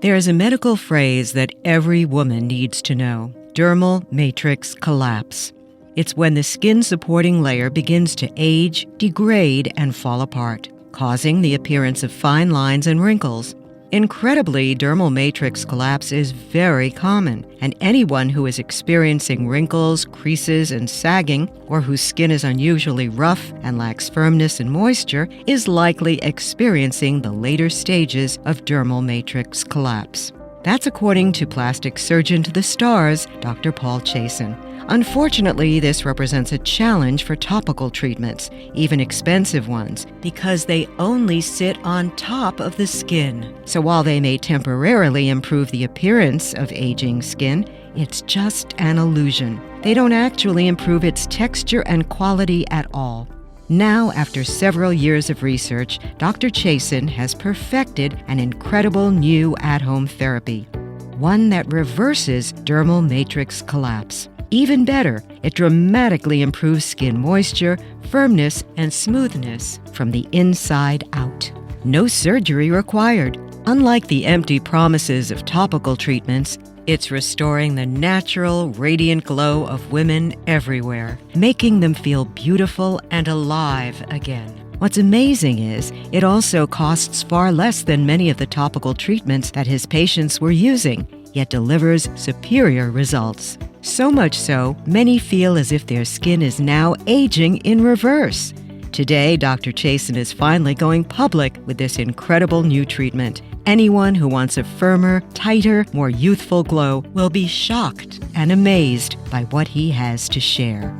There's a medical phrase that every woman needs to know: dermal matrix collapse. It's when the skin supporting layer begins to age, degrade, and fall apart, causing the appearance of fine lines and wrinkles. Incredibly, dermal matrix collapse is very common, and anyone who is experiencing wrinkles, creases, and sagging, or whose skin is unusually rough and lacks firmness and moisture, is likely experiencing the later stages of dermal matrix collapse. That's according to plastic surgeon to the stars, Dr. Paul Chasen. Unfortunately, this represents a challenge for topical treatments, even expensive ones, because they only sit on top of the skin. So while they may temporarily improve the appearance of aging skin, it's just an illusion. They don't actually improve its texture and quality at all. Now, after several years of research, Dr. Chasen has perfected an incredible new at-home therapy, one that reverses dermal matrix collapse. Even better, it dramatically improves skin moisture, firmness, and smoothness from the inside out. No surgery required. Unlike the empty promises of topical treatments, it's restoring the natural, radiant glow of women everywhere, making them feel beautiful and alive again. What's amazing is it also costs far less than many of the topical treatments that his patients were using, yet delivers superior results. So much so, many feel as if their skin is now aging in reverse. Today, Dr. Chasen is finally going public with this incredible new treatment. Anyone who wants a firmer, tighter, more youthful glow will be shocked and amazed by what he has to share.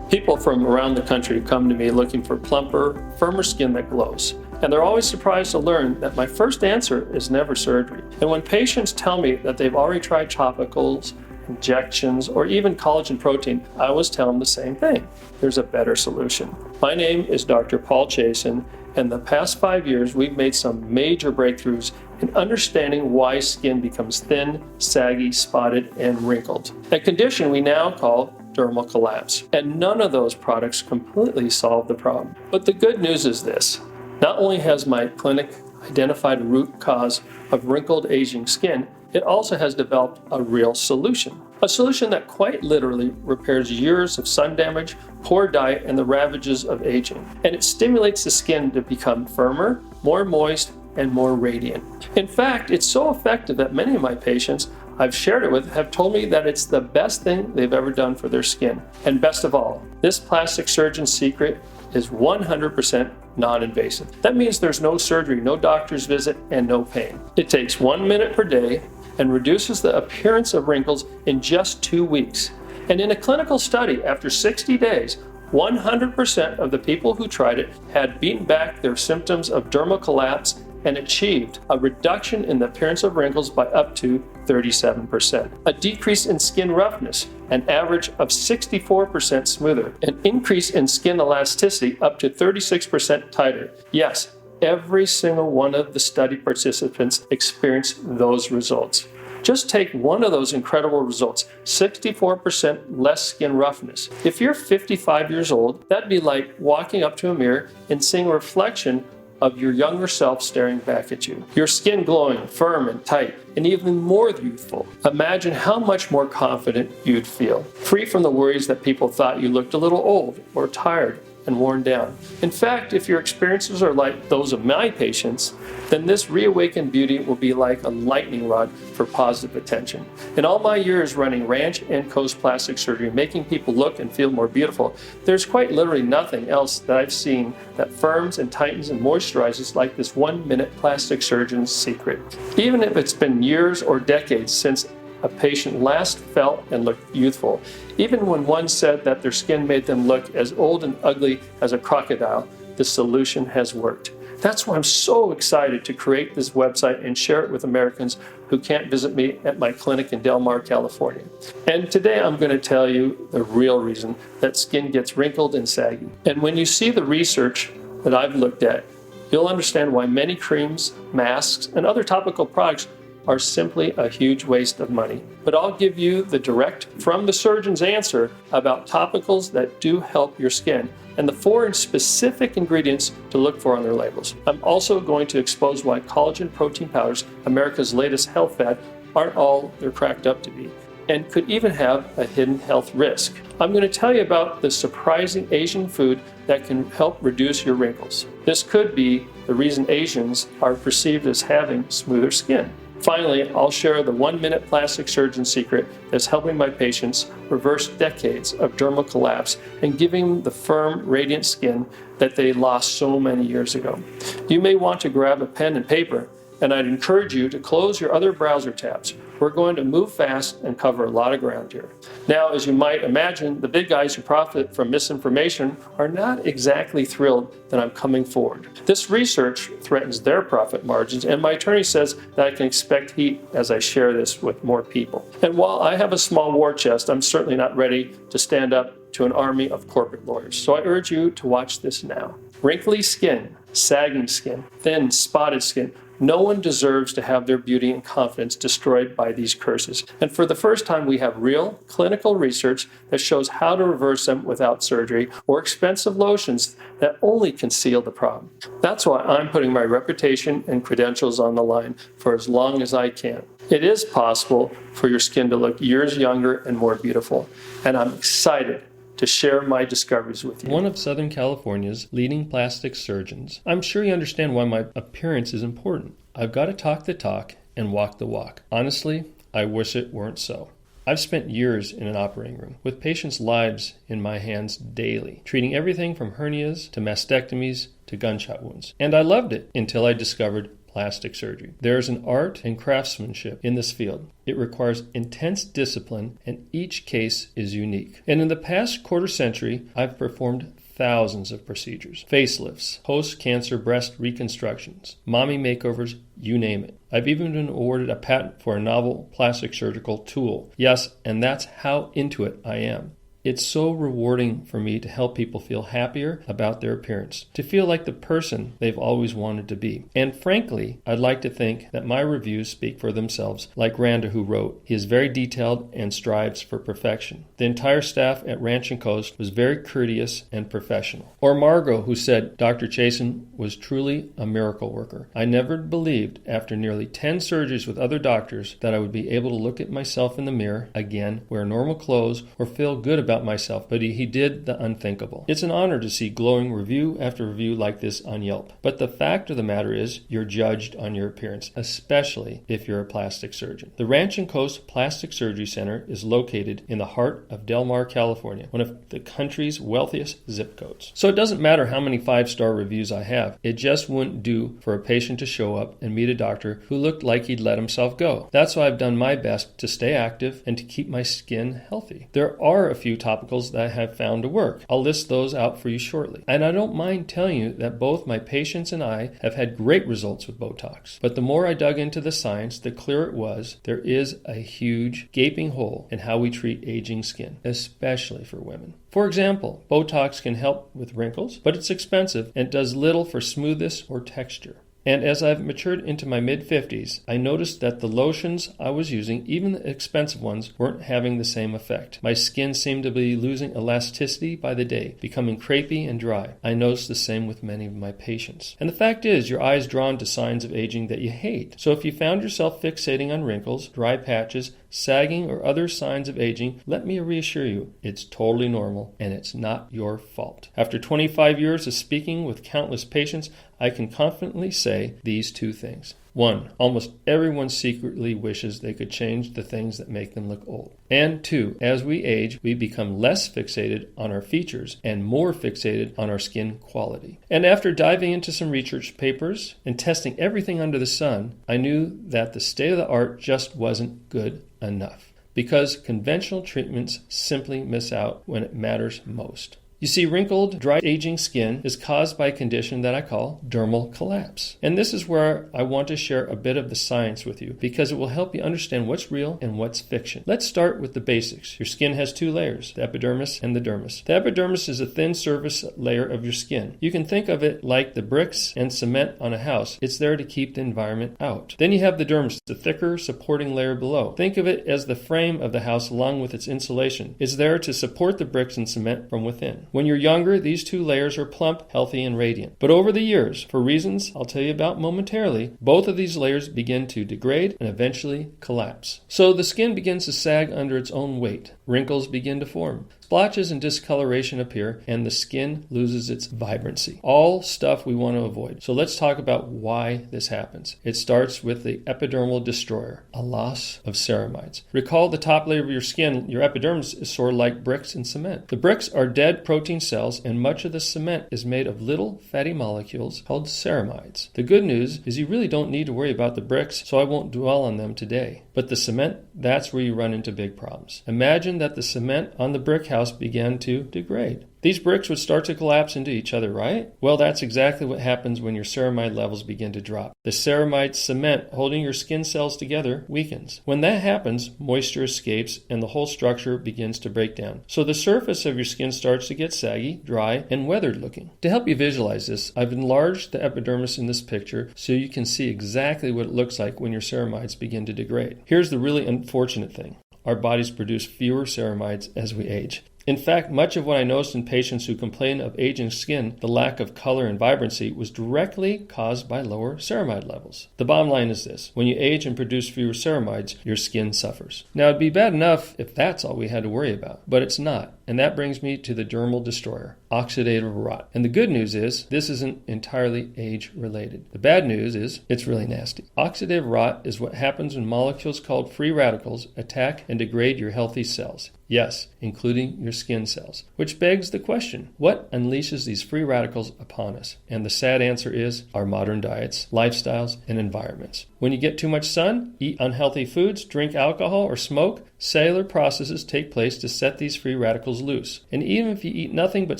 People from around the country come to me looking for plumper, firmer skin that glows. And they're always surprised to learn that my first answer is never surgery. And when patients tell me that they've already tried topicals, injections, or even collagen protein, I always tell them the same thing: there's a better solution. My name is Dr. Paul Chasen, and the past 5 years we've made some major breakthroughs in understanding why skin becomes thin, saggy, spotted, and wrinkled, a condition we now call dermal collapse. And none of those products completely solve the problem. But the good news is this: not only has my clinic identified a root cause of wrinkled, aging skin, it also has developed a real solution. A solution that quite literally repairs years of sun damage, poor diet, and the ravages of aging. And it stimulates the skin to become firmer, more moist, and more radiant. In fact, it's so effective that many of my patients I've shared it with have told me that it's the best thing they've ever done for their skin. And best of all, this plastic surgeon's secret is 100% non-invasive. That means there's no surgery, no doctor's visit, and no pain. It takes 1 minute per day and reduces the appearance of wrinkles in just 2 weeks. And in a clinical study, after 60 days, 100% of the people who tried it had beaten back their symptoms of dermal collapse and achieved a reduction in the appearance of wrinkles by up to 37%, a decrease in skin roughness, an average of 64% smoother, an increase in skin elasticity up to 36% tighter. Yes, every single one of the study participants experienced those results. Just take one of those incredible results: 64% less skin roughness. If you're 55 years old, that'd be like walking up to a mirror and seeing a reflection of your younger self staring back at you. Your skin glowing, firm and tight, and even more youthful. Imagine how much more confident you'd feel, free from the worries that people thought you looked a little old or tired and worn down. In fact, if your experiences are like those of my patients, then this reawakened beauty will be like a lightning rod for positive attention. In all my years running ranch and coast plastic surgery, making people look and feel more beautiful, there's quite literally nothing else that I've seen that firms and tightens and moisturizes like this 1 minute plastic surgeon's secret. Even if it's been years or decades since a patient last felt and looked youthful, even when one said that their skin made them look as old and ugly as a crocodile, the solution has worked. That's why I'm so excited to create this website and share it with Americans who can't visit me at my clinic in Del Mar, California. And today I'm going to tell you the real reason that skin gets wrinkled and saggy. And when you see the research that I've looked at, you'll understand why many creams, masks, and other topical products are simply a huge waste of money. But I'll give you the direct from the surgeon's answer about topicals that do help your skin and the 4 specific ingredients to look for on their labels. I'm also going to expose why collagen protein powders, America's latest health fad, aren't all they're cracked up to be, and could even have a hidden health risk. I'm going to tell you about the surprising Asian food that can help reduce your wrinkles. This could be the reason Asians are perceived as having smoother skin. Finally, I'll share the 1-minute plastic surgeon secret that's helping my patients reverse decades of dermal collapse and giving them the firm, radiant skin that they lost so many years ago. You may want to grab a pen and paper, and I'd encourage you to close your other browser tabs. We're going to move fast and cover a lot of ground here. Now, as you might imagine, the big guys who profit from misinformation are not exactly thrilled that I'm coming forward. This research threatens their profit margins, and my attorney says that I can expect heat as I share this with more people. And while I have a small war chest, I'm certainly not ready to stand up to an army of corporate lawyers. So I urge you to watch this now. Wrinkly skin, sagging skin, thin, spotted skin. No one deserves to have their beauty and confidence destroyed by these curses. And for the first time, we have real clinical research that shows how to reverse them without surgery or expensive lotions that only conceal the problem. That's why I'm putting my reputation and credentials on the line for as long as I can. It is possible for your skin to look years younger and more beautiful, and I'm excited to share my discoveries with you. One of Southern California's leading plastic surgeons. I'm sure you understand why my appearance is important. I've got to talk the talk and walk the walk. Honestly, I wish it weren't so. I've spent years in an operating room with patients' lives in my hands daily, treating everything from hernias to mastectomies to gunshot wounds. And I loved it until I discovered plastic surgery. There is an art and craftsmanship in this field. It requires intense discipline, and each case is unique. And in the past quarter century, I've performed thousands of procedures, facelifts, post-cancer breast reconstructions, mommy makeovers, you name it. I've even been awarded a patent for a novel plastic surgical tool. Yes, and that's how into it I am. It's so rewarding for me to help people feel happier about their appearance, to feel like the person they've always wanted to be. And frankly, I'd like to think that my reviews speak for themselves, like Randa, who wrote, "He is very detailed and strives for perfection." The entire staff at Ranch and Coast was very courteous and professional. Or Margot, who said Dr. Chasen was truly a miracle worker. I never believed, after nearly 10 surgeries with other doctors, that I would be able to look at myself in the mirror again, wear normal clothes, or feel good about myself, but he did the unthinkable. It's an honor to see glowing review after review like this on Yelp. But the fact of the matter is, you're judged on your appearance, especially if you're a plastic surgeon. The Ranch and Coast Plastic Surgery Center is located in the heart of Del Mar, California, one of the country's wealthiest zip codes. So it doesn't matter how many 5-star reviews I have. It just wouldn't do for a patient to show up and meet a doctor who looked like he'd let himself go. That's why I've done my best to stay active and to keep my skin healthy. There are a few topicals that I have found to work. I'll list those out for you shortly. And I don't mind telling you that both my patients and I have had great results with Botox. But the more I dug into the science, the clearer it was there is a huge gaping hole in how we treat aging skin, especially for women. For example, Botox can help with wrinkles, but it's expensive and does little for smoothness or texture. And as I've matured into my mid-50s, I noticed that the lotions I was using, even the expensive ones, weren't having the same effect. My skin seemed to be losing elasticity by the day, becoming crepey and dry. I noticed the same with many of my patients. And the fact is, your eye's drawn to signs of aging that you hate. So if you found yourself fixating on wrinkles, dry patches, sagging, or other signs of aging, let me reassure you, it's totally normal and it's not your fault. After 25 years of speaking with countless patients, I can confidently say these 2 things. 1, almost everyone secretly wishes they could change the things that make them look old. And 2, as we age, we become less fixated on our features and more fixated on our skin quality. And after diving into some research papers and testing everything under the sun, I knew that the state of the art just wasn't good enough, because conventional treatments simply miss out when it matters most. You see, wrinkled, dry, aging skin is caused by a condition that I call dermal collapse. And this is where I want to share a bit of the science with you because it will help you understand what's real and what's fiction. Let's start with the basics. Your skin has two layers, the epidermis and the dermis. The epidermis is a thin surface layer of your skin. You can think of it like the bricks and cement on a house. It's there to keep the environment out. Then you have the dermis, the thicker supporting layer below. Think of it as the frame of the house along with its insulation. It's there to support the bricks and cement from within. When you're younger, these two layers are plump, healthy, and radiant. But over the years, for reasons I'll tell you about momentarily, both of these layers begin to degrade and eventually collapse. So the skin begins to sag under its own weight. Wrinkles begin to form. Splotches and discoloration appear, and the skin loses its vibrancy. All stuff we want to avoid. So let's talk about why this happens. It starts with the epidermal destroyer, a loss of ceramides. Recall the top layer of your skin, your epidermis, is sort of like bricks and cement. The bricks are dead protein cells, and much of the cement is made of little fatty molecules called ceramides. The good news is you really don't need to worry about the bricks, so I won't dwell on them today. But the cement, that's where you run into big problems. Imagine that the cement on the brick house began to degrade. These bricks would start to collapse into each other, right? Well, that's exactly what happens when your ceramide levels begin to drop. The ceramide cement holding your skin cells together weakens. When that happens, moisture escapes and the whole structure begins to break down. So the surface of your skin starts to get saggy, dry, and weathered looking. To help you visualize this, I've enlarged the epidermis in this picture so you can see exactly what it looks like when your ceramides begin to degrade. Here's the really unfortunate thing. Our bodies produce fewer ceramides as we age. In fact, much of what I noticed in patients who complain of aging skin, the lack of color and vibrancy, was directly caused by lower ceramide levels. The bottom line is this: when you age and produce fewer ceramides, your skin suffers. Now, it'd be bad enough if that's all we had to worry about, but it's not. And that brings me to the dermal destroyer, oxidative rot. And the good news is, this isn't entirely age-related. The bad news is, it's really nasty. Oxidative rot is what happens when molecules called free radicals attack and degrade your healthy cells. Yes, including your skin cells. Which begs the question, what unleashes these free radicals upon us? And the sad answer is our modern diets, lifestyles, and environments. When you get too much sun, eat unhealthy foods, drink alcohol, or smoke, cellular processes take place to set these free radicals loose. And even if you eat nothing but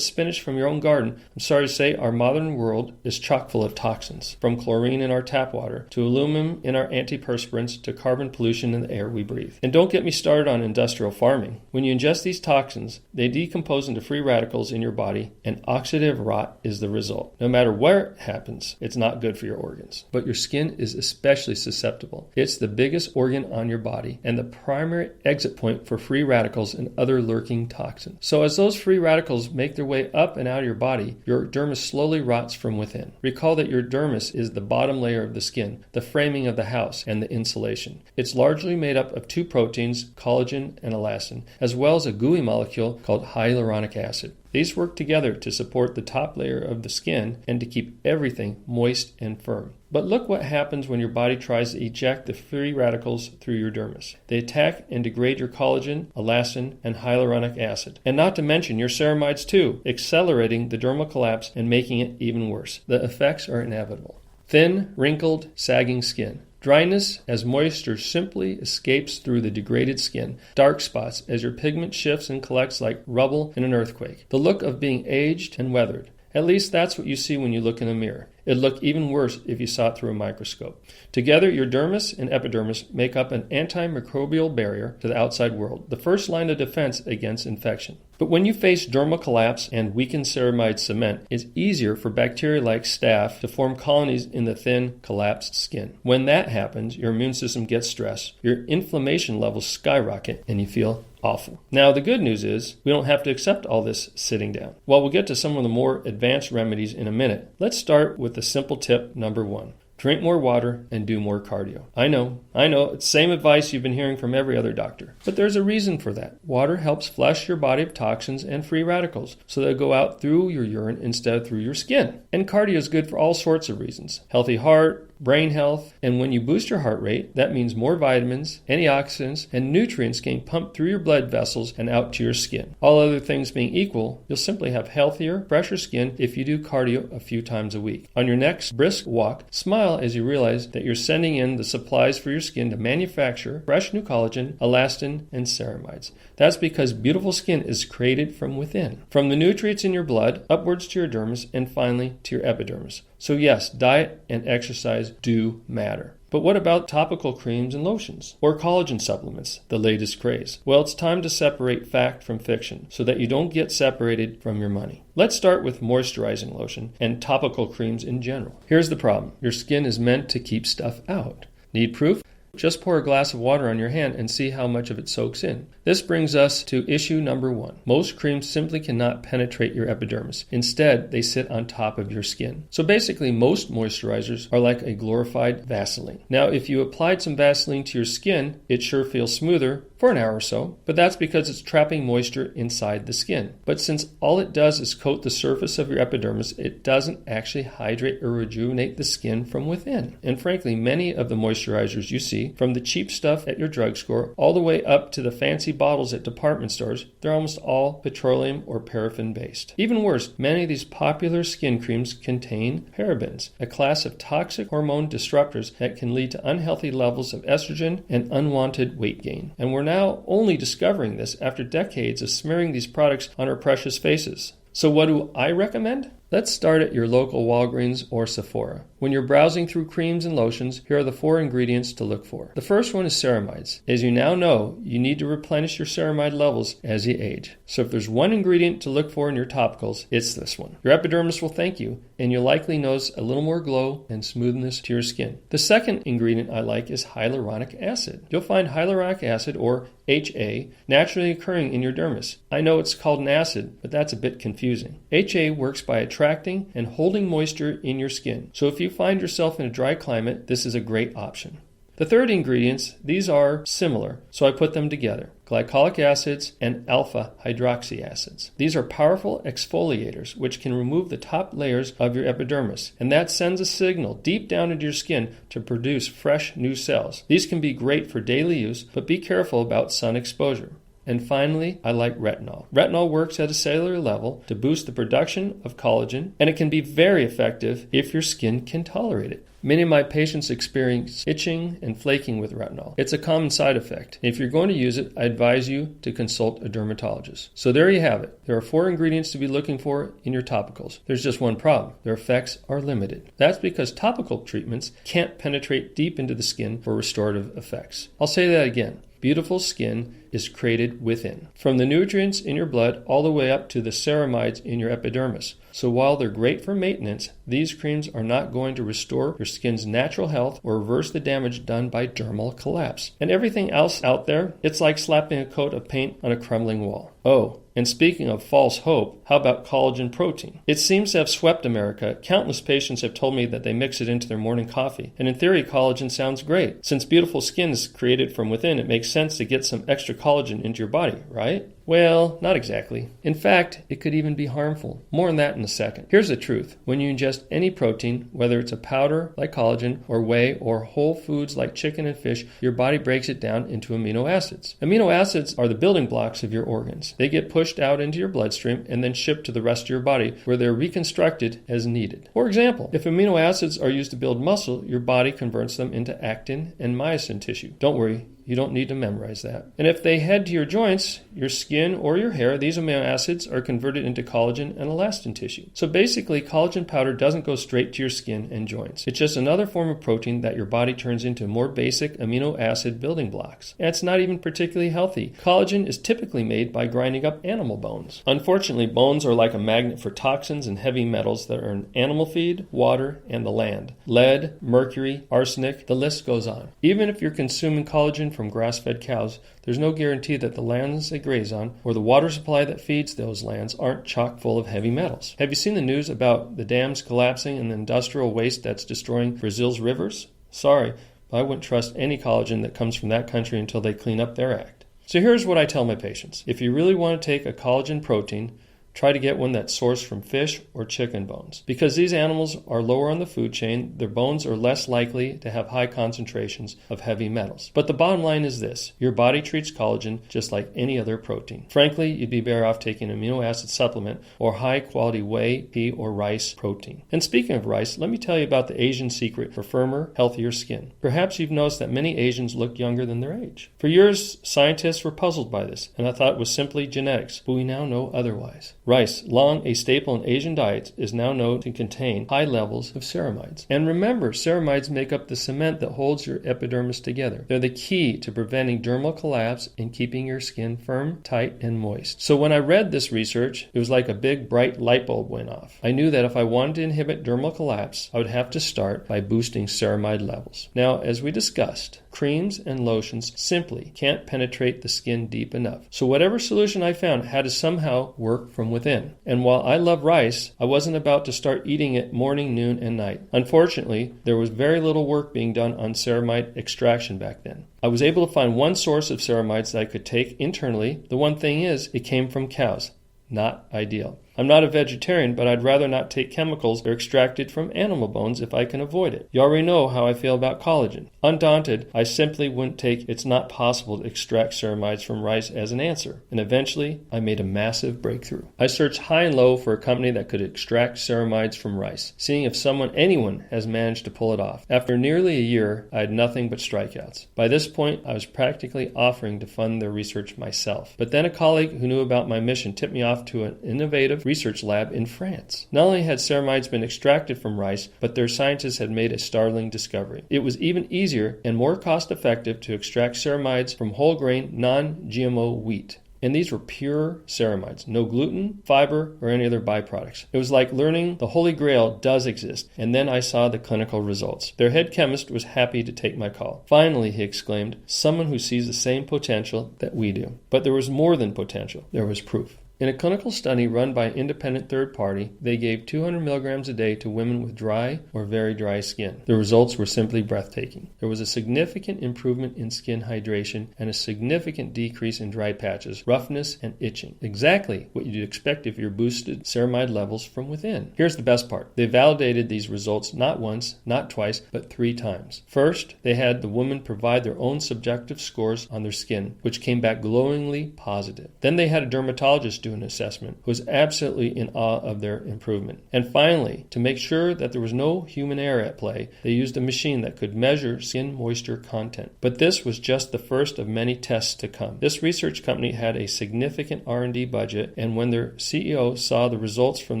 spinach from your own garden, I'm sorry to say our modern world is chock full of toxins, from chlorine in our tap water, to aluminum in our antiperspirants, to carbon pollution in the air we breathe. And don't get me started on industrial farming. When you ingest these toxins, they decompose into free radicals in your body, and oxidative rot is the result. No matter where it happens, it's not good for your organs. But your skin is especially susceptible. It's the biggest organ on your body and the primary exit point for free radicals and other lurking toxins. So as those free radicals make their way up and out of your body, your dermis slowly rots from within. Recall that your dermis is the bottom layer of the skin, the framing of the house, and the insulation. It's largely made up of two proteins, collagen and elastin, as well as a gooey molecule called hyaluronic acid. These work together to support the top layer of the skin and to keep everything moist and firm. But look what happens when your body tries to eject the free radicals through your dermis. They attack and degrade your collagen, elastin, and hyaluronic acid. And not to mention your ceramides too, accelerating the dermal collapse and making it even worse. The effects are inevitable. Thin, wrinkled, sagging skin. Dryness as moisture simply escapes through the degraded skin. Dark spots as your pigment shifts and collects like rubble in an earthquake. The look of being aged and weathered. At least that's what you see when you look in a mirror. It'd look even worse if you saw it through a microscope. Together, your dermis and epidermis make up an antimicrobial barrier to the outside world, the first line of defense against infection. But when you face dermal collapse and weakened ceramide cement, it's easier for bacteria like staph to form colonies in the thin, collapsed skin. When that happens, your immune system gets stressed, your inflammation levels skyrocket, and you feel awful. Now, the good news is we don't have to accept all this sitting down. While we'll get to some of the more advanced remedies in a minute, let's start with the simple tip number 1. Drink more water and do more cardio. I know. It's the same advice you've been hearing from every other doctor. But there's a reason for that. Water helps flush your body of toxins and free radicals so they go out through your urine instead of through your skin. And cardio is good for all sorts of reasons. Healthy heart, brain health, and when you boost your heart rate, that means more vitamins, antioxidants, and nutrients getting pumped through your blood vessels and out to your skin. All other things being equal, you'll simply have healthier, fresher skin if you do cardio a few times a week. On your next brisk walk, smile as you realize that you're sending in the supplies for your skin to manufacture fresh new collagen, elastin, and ceramides. That's because beautiful skin is created from within, from the nutrients in your blood, upwards to your dermis, and finally to your epidermis. So yes, diet and exercise do matter. But what about topical creams and lotions? Or collagen supplements, the latest craze? Well, it's time to separate fact from fiction so that you don't get separated from your money. Let's start with moisturizing lotion and topical creams in general. Here's the problem. Your skin is meant to keep stuff out. Need proof? Just pour a glass of water on your hand and see how much of it soaks in. This brings us to issue number 1. Most creams simply cannot penetrate your epidermis. Instead, they sit on top of your skin. So basically, most moisturizers are like a glorified Vaseline. Now, if you applied some Vaseline to your skin, it sure feels smoother for an hour or so, but that's because it's trapping moisture inside the skin. But since all it does is coat the surface of your epidermis, it doesn't actually hydrate or rejuvenate the skin from within. And frankly, many of the moisturizers you see, from the cheap stuff at your drugstore all the way up to the fancy bottles at department stores, they're almost all petroleum or paraffin based. Even worse, many of these popular skin creams contain parabens, a class of toxic hormone disruptors that can lead to unhealthy levels of estrogen and unwanted weight gain. And we're now only discovering this after decades of smearing these products on our precious faces. So what do I recommend? Let's start at your local Walgreens or Sephora. When you're browsing through creams and lotions, here are the 4 ingredients to look for. The first one is ceramides. As you now know, you need to replenish your ceramide levels as you age. So if there's one ingredient to look for in your topicals, it's this one. Your epidermis will thank you, and you'll likely notice a little more glow and smoothness to your skin. The second ingredient I like is hyaluronic acid. You'll find hyaluronic acid, or HA, naturally occurring in your dermis. I know it's called an acid, but that's a bit confusing. HA works by attracting and holding moisture in your skin. So if you find yourself in a dry climate, this is a great option. The third ingredients, these are similar, so I put them together. Glycolic acids and alpha hydroxy acids. These are powerful exfoliators which can remove the top layers of your epidermis, and that sends a signal deep down into your skin to produce fresh new cells. These can be great for daily use, but be careful about sun exposure. And finally, I like retinol. Retinol works at a cellular level to boost the production of collagen, and it can be very effective if your skin can tolerate it. Many of my patients experience itching and flaking with retinol. It's a common side effect. If you're going to use it, I advise you to consult a dermatologist. So there you have it. There are 4 ingredients to be looking for in your topicals. There's just one problem. Their effects are limited. That's because topical treatments can't penetrate deep into the skin for restorative effects. I'll say that again. Beautiful skin is created within, from the nutrients in your blood all the way up to the ceramides in your epidermis. So while they're great for maintenance, these creams are not going to restore your skin's natural health or reverse the damage done by dermal collapse. And everything else out there, it's like slapping a coat of paint on a crumbling wall. Oh, and speaking of false hope, how about collagen protein? It seems to have swept America. Countless patients have told me that they mix it into their morning coffee. And in theory, collagen sounds great. Since beautiful skin is created from within, it makes sense to get some extra collagen into your body, right? Well, not exactly. In fact, it could even be harmful. More on that in a second. Here's the truth. When you ingest any protein, whether it's a powder like collagen or whey or whole foods like chicken and fish, your body breaks it down into amino acids. Amino acids are the building blocks of your organs. They get pushed out into your bloodstream and then shipped to the rest of your body where they're reconstructed as needed. For example, if amino acids are used to build muscle, your body converts them into actin and myosin tissue. Don't worry. You don't need to memorize that. And if they head to your joints, your skin, or your hair, these amino acids are converted into collagen and elastin tissue. So basically, collagen powder doesn't go straight to your skin and joints. It's just another form of protein that your body turns into more basic amino acid building blocks. And it's not even particularly healthy. Collagen is typically made by grinding up animal bones. Unfortunately, bones are like a magnet for toxins and heavy metals that are in animal feed, water, and the land. Lead, mercury, arsenic, the list goes on. Even if you're consuming collagen from grass-fed cows, there's no guarantee that the lands they graze on or the water supply that feeds those lands aren't chock full of heavy metals. Have you seen the news about the dams collapsing and the industrial waste that's destroying Brazil's rivers? Sorry, but I wouldn't trust any collagen that comes from that country until they clean up their act. So here's what I tell my patients. If you really want to take a collagen protein, Try to get one that's sourced from fish or chicken bones. Because these animals are lower on the food chain, their bones are less likely to have high concentrations of heavy metals. But the bottom line is this: your body treats collagen just like any other protein. Frankly, you'd be better off taking an amino acid supplement or high-quality whey, pea, or rice protein. And speaking of rice, let me tell you about the Asian secret for firmer, healthier skin. Perhaps you've noticed that many Asians look younger than their age. For years, scientists were puzzled by this, and I thought it was simply genetics, but we now know otherwise. Rice, long a staple in Asian diets, is now known to contain high levels of ceramides. And remember, ceramides make up the cement that holds your epidermis together. They're the key to preventing dermal collapse and keeping your skin firm, tight, and moist. So when I read this research, it was like a big bright light bulb went off. I knew that if I wanted to inhibit dermal collapse, I would have to start by boosting ceramide levels. Now, as we discussed, creams and lotions simply can't penetrate the skin deep enough. So whatever solution I found had to somehow work from within. And while I love rice, I wasn't about to start eating it morning, noon, and night. Unfortunately, there was very little work being done on ceramide extraction back then. I was able to find one source of ceramides that I could take internally. The one thing is, it came from cows. Not ideal. I'm not a vegetarian, but I'd rather not take chemicals that are extracted from animal bones if I can avoid it. You already know how I feel about collagen. Undaunted, I simply wouldn't take "it's not possible to extract ceramides from rice" as an answer. And eventually, I made a massive breakthrough. I searched high and low for a company that could extract ceramides from rice, seeing if anyone has managed to pull it off. After nearly a year, I had nothing but strikeouts. By this point, I was practically offering to fund their research myself. But then a colleague who knew about my mission tipped me off to an innovative research lab in France. Not only had ceramides been extracted from rice, but their scientists had made a startling discovery. It was even easier and more cost-effective to extract ceramides from whole grain, non-GMO wheat. And these were pure ceramides, no gluten, fiber, or any other byproducts. It was like learning the Holy Grail does exist, and then I saw the clinical results. Their head chemist was happy to take my call. Finally, he exclaimed, someone who sees the same potential that we do. But there was more than potential. There was proof. In a clinical study run by an independent third party, they gave 200 milligrams a day to women with dry or very dry skin. The results were simply breathtaking. There was a significant improvement in skin hydration and a significant decrease in dry patches, roughness, and itching. Exactly what you'd expect if you boosted ceramide levels from within. Here's the best part. They validated these results not once, not twice, but 3 times. First, they had the woman provide their own subjective scores on their skin, which came back glowingly positive. Then they had a dermatologist do an assessment, who was absolutely in awe of their improvement. And finally, to make sure that there was no human error at play, they used a machine that could measure skin moisture content. But this was just the first of many tests to come. This research company had a significant R&D budget, and when their CEO saw the results from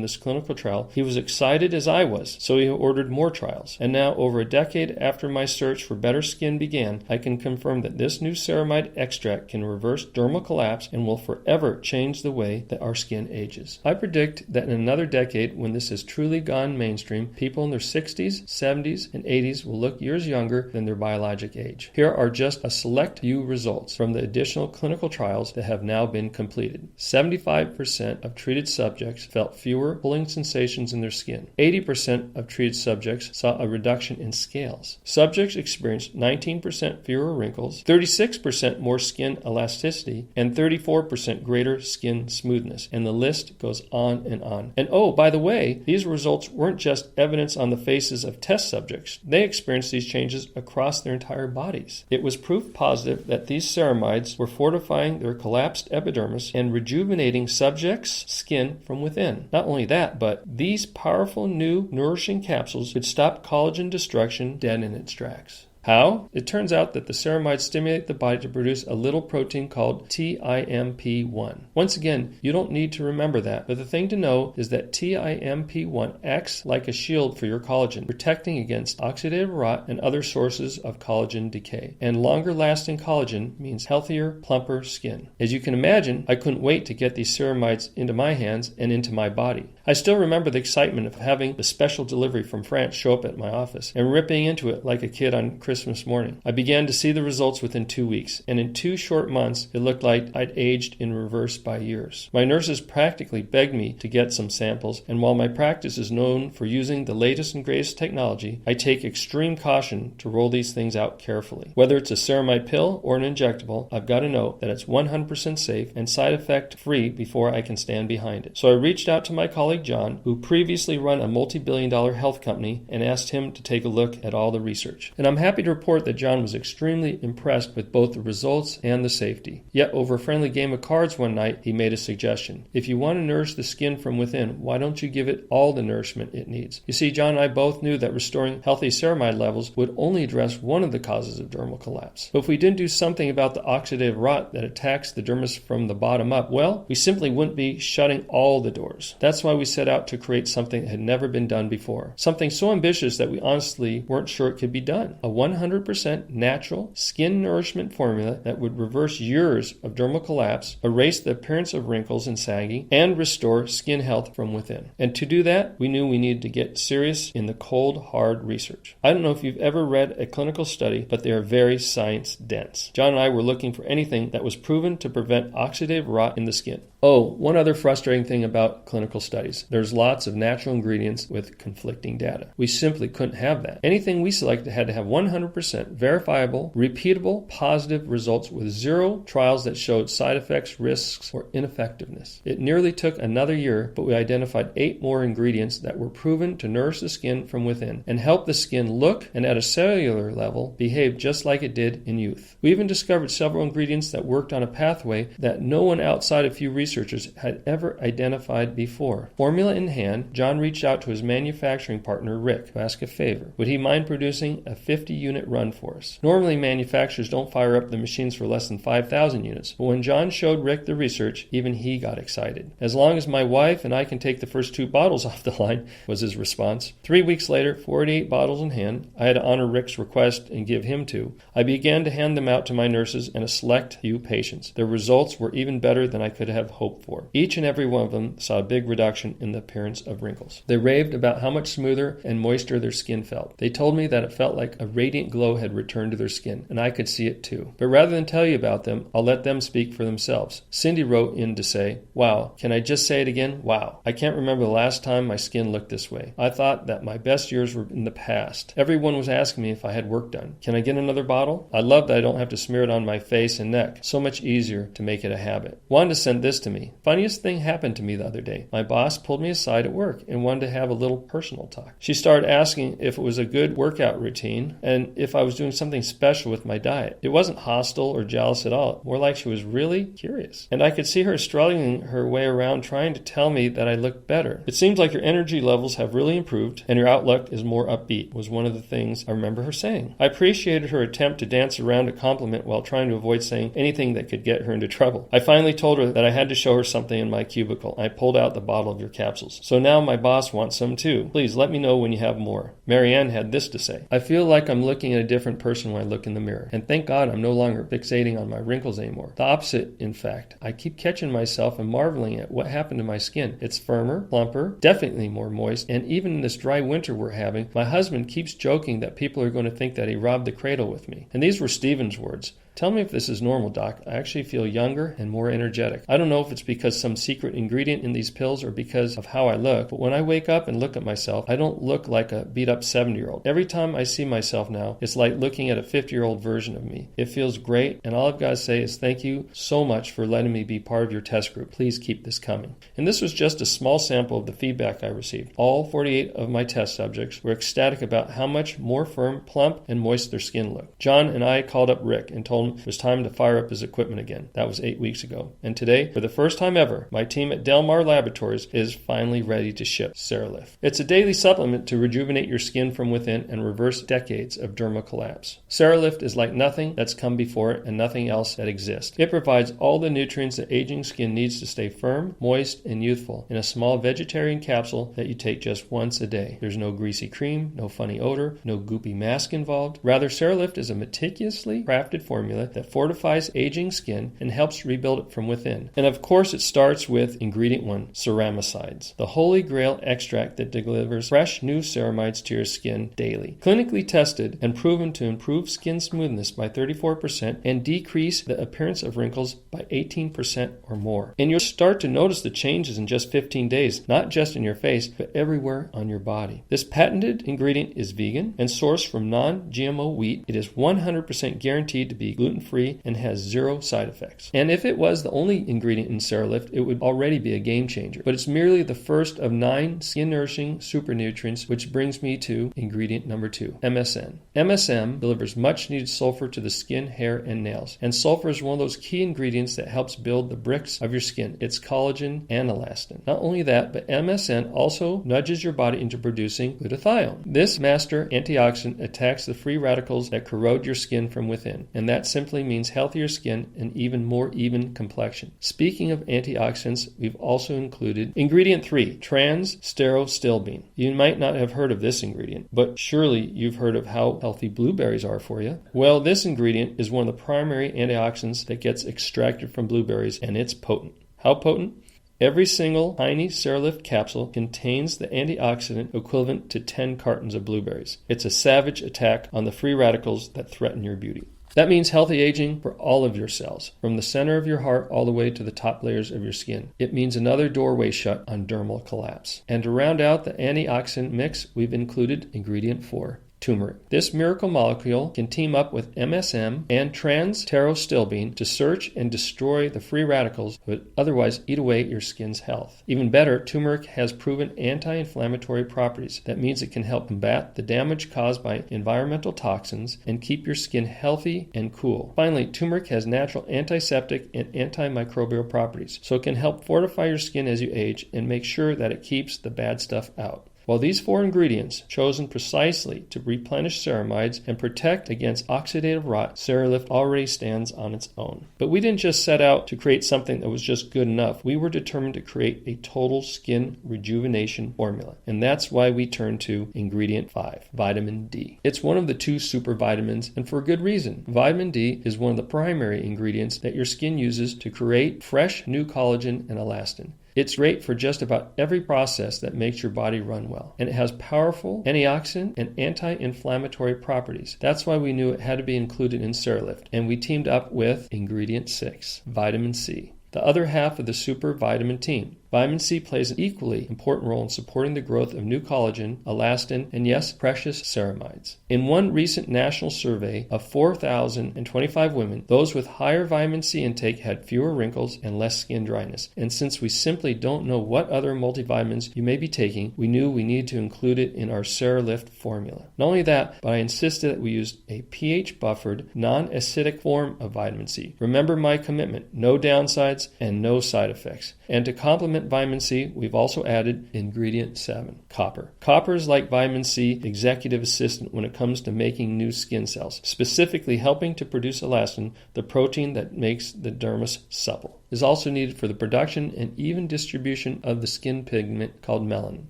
this clinical trial, he was excited as I was, so he ordered more trials. And now, over a decade after my search for better skin began, I can confirm that this new ceramide extract can reverse dermal collapse and will forever change the way that our skin ages. I predict that in another decade, when this has truly gone mainstream, people in their 60s, 70s, and 80s will look years younger than their biologic age. Here are just a select few results from the additional clinical trials that have now been completed. 75% of treated subjects felt fewer pulling sensations in their skin. 80% of treated subjects saw a reduction in scales. Subjects experienced 19% fewer wrinkles, 36% more skin elasticity, and 34% greater skin smoothness, and the list goes on and on. And oh, by the way, these results weren't just evidence on the faces of test subjects. They experienced these changes across their entire bodies. It was proof positive that these ceramides were fortifying their collapsed epidermis and rejuvenating subjects' skin from within. Not only that, but these powerful new nourishing capsules could stop collagen destruction dead in its tracks. How? It turns out that the ceramides stimulate the body to produce a little protein called TIMP1. Once again, you don't need to remember that, but the thing to know is that TIMP1 acts like a shield for your collagen, protecting against oxidative rot and other sources of collagen decay. And longer-lasting collagen means healthier, plumper skin. As you can imagine, I couldn't wait to get these ceramides into my hands and into my body. I still remember the excitement of having the special delivery from France show up at my office and ripping into it like a kid on Christmas Christmas morning. I began to see the results within 2 weeks, and in 2 short months, it looked like I'd aged in reverse by years. My nurses practically begged me to get some samples, and while my practice is known for using the latest and greatest technology, I take extreme caution to roll these things out carefully. Whether it's a ceramide pill or an injectable, I've got to know that it's 100% safe and side effect free before I can stand behind it. So I reached out to my colleague John, who previously run a multi-billion-dollar health company, and asked him to take a look at all the research. And I'm happy to report that John was extremely impressed with both the results and the safety. Yet over a friendly game of cards one night, he made a suggestion. If you want to nourish the skin from within, why don't you give it all the nourishment it needs? You see, John and I both knew that restoring healthy ceramide levels would only address one of the causes of dermal collapse. But if we didn't do something about the oxidative rot that attacks the dermis from the bottom up, well, we simply wouldn't be shutting all the doors. That's why we set out to create something that had never been done before. Something so ambitious that we honestly weren't sure it could be done. A 100% natural skin nourishment formula that would reverse years of dermal collapse, erase the appearance of wrinkles and sagging, and restore skin health from within. And to do that, we knew we needed to get serious in the cold, hard research. I don't know if you've ever read a clinical study, but they are very science-dense. John and I were looking for anything that was proven to prevent oxidative rot in the skin. Oh, one other frustrating thing about clinical studies. There's lots of natural ingredients with conflicting data. We simply couldn't have that. Anything we selected had to have 100% verifiable, repeatable, positive results with 0 trials that showed side effects, risks, or ineffectiveness. It nearly took another year, but we identified 8 more ingredients that were proven to nourish the skin from within and help the skin look and at a cellular level behave just like it did in youth. We even discovered several ingredients that worked on a pathway that no one outside a few researchers had ever identified before. Formula in hand, John reached out to his manufacturing partner, Rick, to ask a favor. Would he mind producing a 50-unit run for us? Normally, manufacturers don't fire up the machines for less than 5,000 units, but when John showed Rick the research, even he got excited. As long as my wife and I can take the first 2 bottles off the line, was his response. 3 weeks later, 48 bottles in hand, I had to honor Rick's request and give him 2. I began to hand them out to my nurses and a select few patients. The results were even better than I could have hoped for. Each and every one of them saw a big reduction in the appearance of wrinkles. They raved about how much smoother and moister their skin felt. They told me that it felt like a radiant glow had returned to their skin, and I could see it too. But rather than tell you about them, I'll let them speak for themselves. Cindy wrote in to say, "Wow, can I just say it again? Wow. I can't remember the last time my skin looked this way. I thought that my best years were in the past. Everyone was asking me if I had work done. Can I get another bottle? I love that I don't have to smear it on my face and neck. So much easier to make it a habit." Wanda sent this to me. "Funniest thing happened to me the other day. My boss pulled me aside at work and wanted to have a little personal talk. She started asking if it was a good workout routine and if I was doing something special with my diet. It wasn't hostile or jealous at all. More like she was really curious. And I could see her struggling her way around trying to tell me that I looked better. It seems like your energy levels have really improved and your outlook is more upbeat," was one of the things I remember her saying. I appreciated her attempt to dance around a compliment while trying to avoid saying anything that could get her into trouble. I finally told her that I had to show her something in my cubicle. I pulled out the bottle of your capsules. "So now my boss wants some too. Please let me know when you have more." Marianne had this to say, "I feel like I'm looking at a different person when I look in the mirror. And thank God I'm no longer fixating on my wrinkles anymore. The opposite, in fact. I keep catching myself and marveling at what happened to my skin. It's firmer, plumper, definitely more moist, and even in this dry winter we're having, my husband keeps joking that people are going to think that he robbed the cradle with me." And these were Stephen's words. "Tell me if this is normal, Doc. I actually feel younger and more energetic. I don't know if it's because some secret ingredient in these pills or because of how I look, but when I wake up and look at myself, I don't look like a beat-up 70-year-old. Every time I see myself now, it's like looking at a 50-year-old version of me. It feels great, and all I've got to say is thank you so much for letting me be part of your test group. Please keep this coming." And this was just a small sample of the feedback I received. All 48 of my test subjects were ecstatic about how much more firm, plump, and moist their skin looked. John and I called up Rick and told him it was time to fire up his equipment again. That was 8 weeks ago. And today, for the first time ever, my team at Delmar Laboratories is finally ready to ship CeraLift. It's a daily supplement to rejuvenate your skin from within and reverse decades of dermal collapse. CeraLift is like nothing that's come before it and nothing else that exists. It provides all the nutrients that aging skin needs to stay firm, moist, and youthful in a small vegetarian capsule that you take just once a day. There's no greasy cream, no funny odor, no goopy mask involved. Rather, CeraLift is a meticulously crafted formula formula that fortifies aging skin and helps rebuild it from within. And of course, it starts with ingredient 1, ceramicides, the holy grail extract that delivers fresh new ceramides to your skin daily. Clinically tested and proven to improve skin smoothness by 34% and decrease the appearance of wrinkles by 18% or more. And you'll start to notice the changes in just 15 days, not just in your face, but everywhere on your body. This patented ingredient is vegan and sourced from non-GMO wheat. It is 100% guaranteed to be gluten-free and has 0 side effects. And if it was the only ingredient in CeraLift, it would already be a game changer. But it's merely the first of 9 skin-nourishing super nutrients, which brings me to ingredient number 2, MSM. MSM delivers much-needed sulfur to the skin, hair, and nails. And sulfur is one of those key ingredients that helps build the bricks of your skin. It's collagen and elastin. Not only that, but MSM also nudges your body into producing glutathione. This master antioxidant attacks the free radicals that corrode your skin from within, and that simply means healthier skin and even more even complexion. Speaking of antioxidants, we've also included ingredient 3, trans-sterostilbene. You might not have heard of this ingredient, but surely you've heard of how healthy blueberries are for you. Well, this ingredient is one of the primary antioxidants that gets extracted from blueberries, and it's potent. How potent? Every single tiny CeraLift capsule contains the antioxidant equivalent to 10 cartons of blueberries. It's a savage attack on the free radicals that threaten your beauty. That means healthy aging for all of your cells, from the center of your heart all the way to the top layers of your skin. It means another doorway shut on dermal collapse. And to round out the antioxidant mix, we've included ingredient 4, turmeric. This miracle molecule can team up with MSM and trans-sterostilbene to search and destroy the free radicals that would otherwise eat away at your skin's health. Even better, turmeric has proven anti-inflammatory properties. That means it can help combat the damage caused by environmental toxins and keep your skin healthy and cool. Finally, turmeric has natural antiseptic and antimicrobial properties, so it can help fortify your skin as you age and make sure that it keeps the bad stuff out. While these 4 ingredients, chosen precisely to replenish ceramides and protect against oxidative rot, CeraLift already stands on its own. But we didn't just set out to create something that was just good enough. We were determined to create a total skin rejuvenation formula. And that's why we turned to ingredient 5, vitamin D. It's one of the 2 super vitamins, and for a good reason. Vitamin D is one of the primary ingredients that your skin uses to create fresh new collagen and elastin. It's great for just about every process that makes your body run well. And it has powerful antioxidant and anti-inflammatory properties. That's why we knew it had to be included in CeraLift. And we teamed up with ingredient 6, vitamin C, the other half of the super vitamin team. Vitamin C plays an equally important role in supporting the growth of new collagen, elastin, and yes, precious ceramides. In one recent national survey of 4,025 women, those with higher vitamin C intake had fewer wrinkles and less skin dryness. And since we simply don't know what other multivitamins you may be taking, we knew we needed to include it in our CeraLift formula. Not only that, but I insisted that we used a pH-buffered, non-acidic form of vitamin C. Remember my commitment, no downsides and no side effects. And to complement vitamin C, we've also added ingredient 7, copper. Copper is like vitamin C executive assistant when it comes to making new skin cells, specifically helping to produce elastin, the protein that makes the dermis supple. Is also needed for the production and even distribution of the skin pigment called melanin.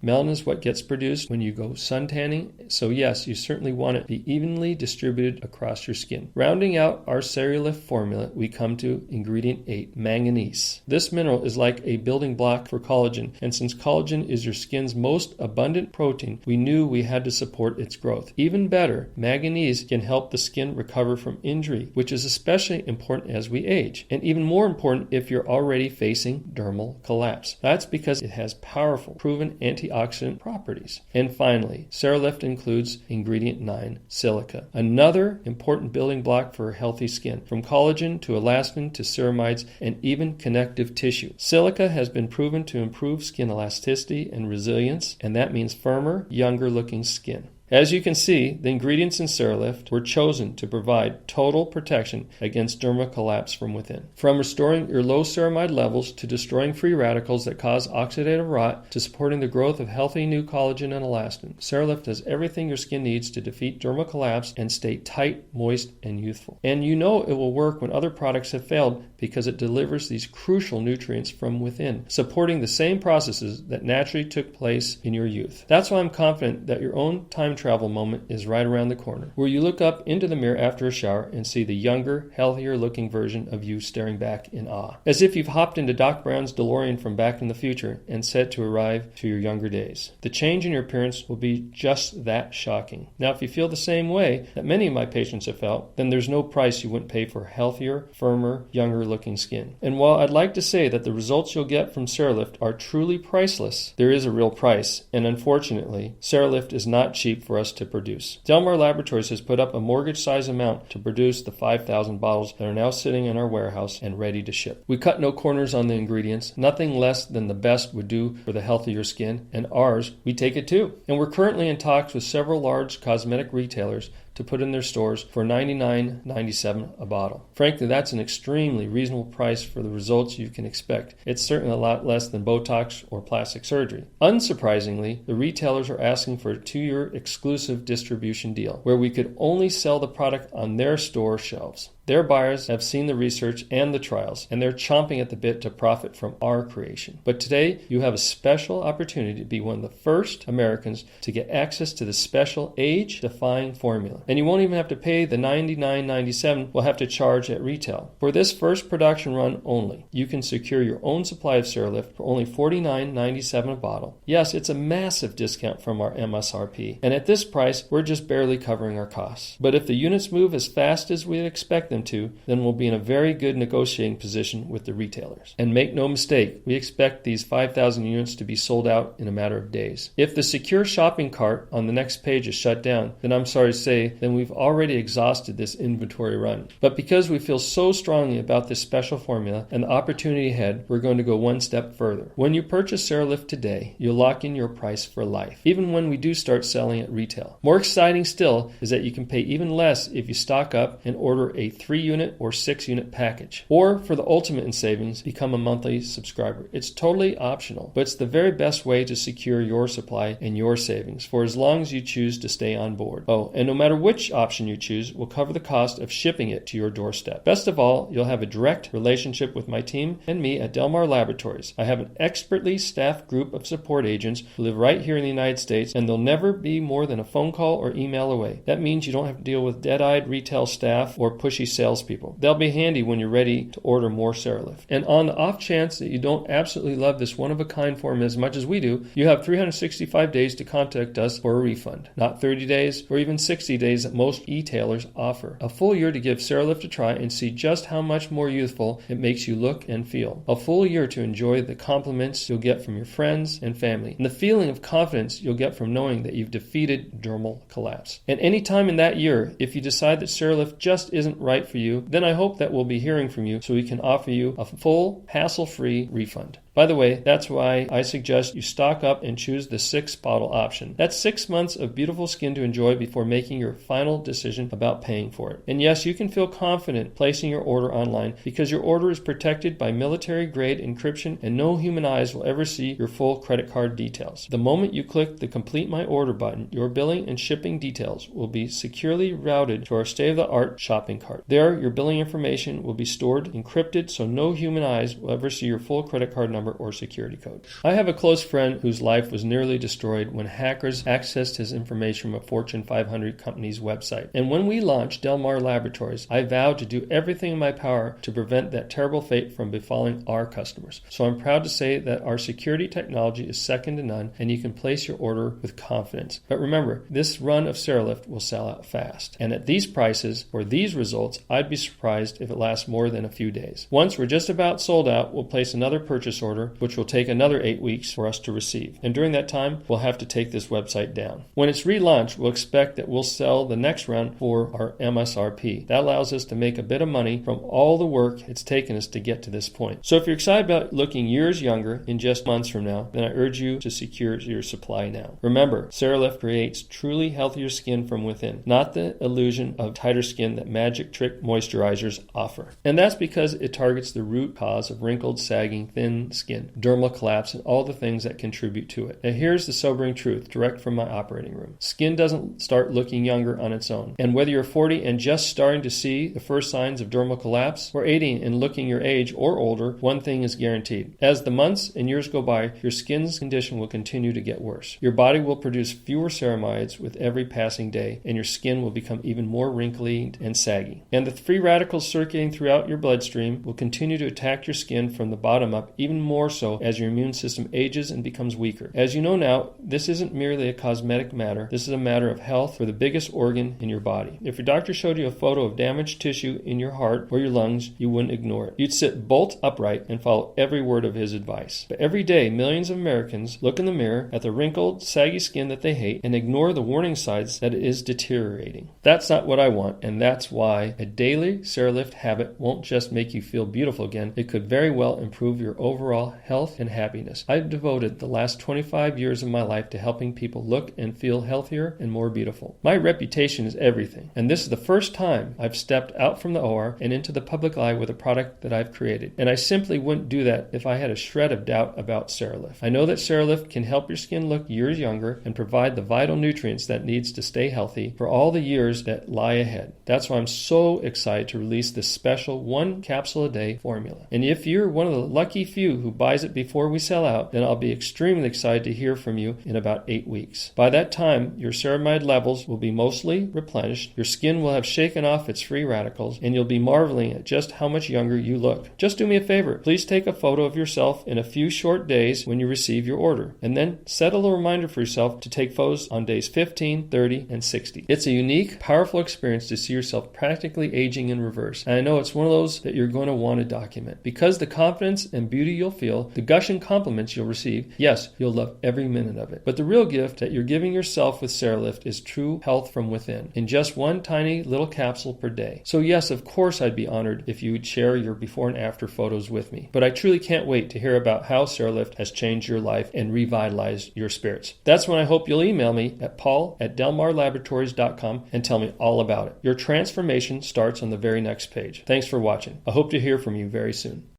Melanin is what gets produced when you go suntanning, so yes, you certainly want it to be evenly distributed across your skin. Rounding out our CeraLift formula, we come to ingredient 8, manganese. This mineral is like a building block for collagen, and since collagen is your skin's most abundant protein, we knew we had to support its growth. Even better, manganese can help the skin recover from injury, which is especially important as we age, and even more important if you're already facing dermal collapse. That's because it has powerful, proven antioxidant properties. And finally, CeraLift includes ingredient 9, silica, another important building block for healthy skin, from collagen to elastin to ceramides and even connective tissue. Silica has been proven to improve skin elasticity and resilience, and that means firmer, younger looking skin. As you can see, the ingredients in CeraLift were chosen to provide total protection against dermal collapse from within. From restoring your low ceramide levels to destroying free radicals that cause oxidative rot to supporting the growth of healthy new collagen and elastin, CeraLift does everything your skin needs to defeat dermal collapse and stay tight, moist, and youthful. And you know it will work when other products have failed because it delivers these crucial nutrients from within, supporting the same processes that naturally took place in your youth. That's why I'm confident that your own time travel moment is right around the corner, where you look up into the mirror after a shower and see the younger, healthier-looking version of you staring back in awe, as if you've hopped into Doc Brown's DeLorean from Back in the Future and set to arrive to your younger days. The change in your appearance will be just that shocking. Now, if you feel the same way that many of my patients have felt, then there's no price you wouldn't pay for healthier, firmer, younger-looking skin. And while I'd like to say that the results you'll get from CeraLift are truly priceless, there is a real price, and unfortunately, CeraLift is not cheap for us to produce. Delmar Laboratories has put up a mortgage-size amount to produce the 5,000 bottles that are now sitting in our warehouse and ready to ship. We cut no corners on the ingredients. Nothing less than the best would do for the healthier skin, and ours, we take it too. And we're currently in talks with several large cosmetic retailers to put in their stores for $99.97 a bottle. Frankly, that's an extremely reasonable price for the results you can expect. It's certainly a lot less than Botox or plastic surgery. Unsurprisingly, the retailers are asking for a 2-year exclusive distribution deal where we could only sell the product on their store shelves. Their buyers have seen the research and the trials, and they're chomping at the bit to profit from our creation. But today, you have a special opportunity to be one of the first Americans to get access to the special age-defying formula. And you won't even have to pay the $99.97 we'll have to charge at retail. For this first production run only, you can secure your own supply of CeraLift for only $49.97 a bottle. Yes, it's a massive discount from our MSRP, and at this price, we're just barely covering our costs. But if the units move as fast as we expect them to, then we'll be in a very good negotiating position with the retailers. And make no mistake, we expect these 5,000 units to be sold out in a matter of days. If the secure shopping cart on the next page is shut down, then I'm sorry to say, then we've already exhausted this inventory run. But because we feel so strongly about this special formula and the opportunity ahead, we're going to go one step further. When you purchase CeraLift today, you'll lock in your price for life, even when we do start selling at retail. More exciting still is that you can pay even less if you stock up and order a 3-unit or 6-unit package. Or, for the ultimate in savings, become a monthly subscriber. It's totally optional, but it's the very best way to secure your supply and your savings for as long as you choose to stay on board. Oh, and no matter which option you choose, we'll cover the cost of shipping it to your doorstep. Best of all, you'll have a direct relationship with my team and me at Delmar Laboratories. I have an expertly staffed group of support agents who live right here in the United States, and they'll never be more than a phone call or email away. That means you don't have to deal with dead-eyed retail staff or pushy salespeople. They'll be handy when you're ready to order more CeraLift. And on the off chance that you don't absolutely love this one-of-a-kind formula as much as we do, you have 365 days to contact us for a refund. Not 30 days or even 60 days that most e-tailers offer. A full year to give CeraLift a try and see just how much more youthful it makes you look and feel. A full year to enjoy the compliments you'll get from your friends and family, and the feeling of confidence you'll get from knowing that you've defeated dermal collapse. And any time in that year, if you decide that CeraLift just isn't right for you, then I hope that we'll be hearing from you so we can offer you a full, hassle-free refund. By the way, that's why I suggest you stock up and choose the 6-bottle option. That's 6 months of beautiful skin to enjoy before making your final decision about paying for it. And yes, you can feel confident placing your order online because your order is protected by military-grade encryption and no human eyes will ever see your full credit card details. The moment you click the Complete My Order button, your billing and shipping details will be securely routed to our state-of-the-art shopping cart. There, your billing information will be stored encrypted so no human eyes will ever see your full credit card number or security code. I have a close friend whose life was nearly destroyed when hackers accessed his information from a Fortune 500 company's website. And when we launched Delmar Laboratories, I vowed to do everything in my power to prevent that terrible fate from befalling our customers. So I'm proud to say that our security technology is second to none, and you can place your order with confidence. But remember, this run of CeraLift will sell out fast. And at these prices, for these results, I'd be surprised if it lasts more than a few days. Once we're just about sold out, we'll place another purchase order, which will take another 8 weeks for us to receive. And during that time, we'll have to take this website down. When it's relaunched, we'll expect that we'll sell the next round for our MSRP. That allows us to make a bit of money from all the work it's taken us to get to this point. So if you're excited about looking years younger in just months from now, then I urge you to secure your supply now. Remember, CeraLift creates truly healthier skin from within, not the illusion of tighter skin that magic trick moisturizers offer. And that's because it targets the root cause of wrinkled, sagging, thin skin, dermal collapse, and all the things that contribute to it. Now here's the sobering truth, direct from my operating room. Skin doesn't start looking younger on its own. And whether you're 40 and just starting to see the first signs of dermal collapse, or 80 and looking your age or older, one thing is guaranteed. As the months and years go by, your skin's condition will continue to get worse. Your body will produce fewer ceramides with every passing day, and your skin will become even more wrinkly and saggy. And the free radicals circulating throughout your bloodstream will continue to attack your skin from the bottom up, even more so as your immune system ages and becomes weaker. As you know now, this isn't merely a cosmetic matter. This is a matter of health for the biggest organ in your body. If your doctor showed you a photo of damaged tissue in your heart or your lungs, you wouldn't ignore it. You'd sit bolt upright and follow every word of his advice. But every day, millions of Americans look in the mirror at the wrinkled, saggy skin that they hate and ignore the warning signs that it is deteriorating. That's not what I want, and that's why a daily CeraLift habit won't just make you feel beautiful again, it could very well improve your overall health and happiness. I've devoted the last 25 years of my life to helping people look and feel healthier and more beautiful. My reputation is everything, and this is the first time I've stepped out from the OR and into the public eye with a product that I've created, and I simply wouldn't do that if I had a shred of doubt about CeraLift. I know that CeraLift can help your skin look years younger and provide the vital nutrients that needs to stay healthy for all the years that lie ahead. That's why I'm so excited to release this special 1 capsule a day formula. And if you're one of the lucky few who buys it before we sell out, then I'll be extremely excited to hear from you in about 8 weeks. By that time, your ceramide levels will be mostly replenished, your skin will have shaken off its free radicals, and you'll be marveling at just how much younger you look. Just do me a favor. Please take a photo of yourself in a few short days when you receive your order, and then set a little reminder for yourself to take photos on days 15, 30, and 60. It's a unique, powerful experience to see yourself practically aging in reverse, and I know it's one of those that you're going to want to document. Because the confidence and beauty you'll feel, the gushing compliments you'll receive, yes, you'll love every minute of it. But the real gift that you're giving yourself with CeraLift is true health from within, in just one tiny little capsule per day. So yes, of course I'd be honored if you would share your before and after photos with me. But I truly can't wait to hear about how CeraLift has changed your life and revitalized your spirits. That's when I hope you'll email me at paul@delmarlaboratories.com and tell me all about it. Your transformation starts on the very next page. Thanks for watching. I hope to hear from you very soon.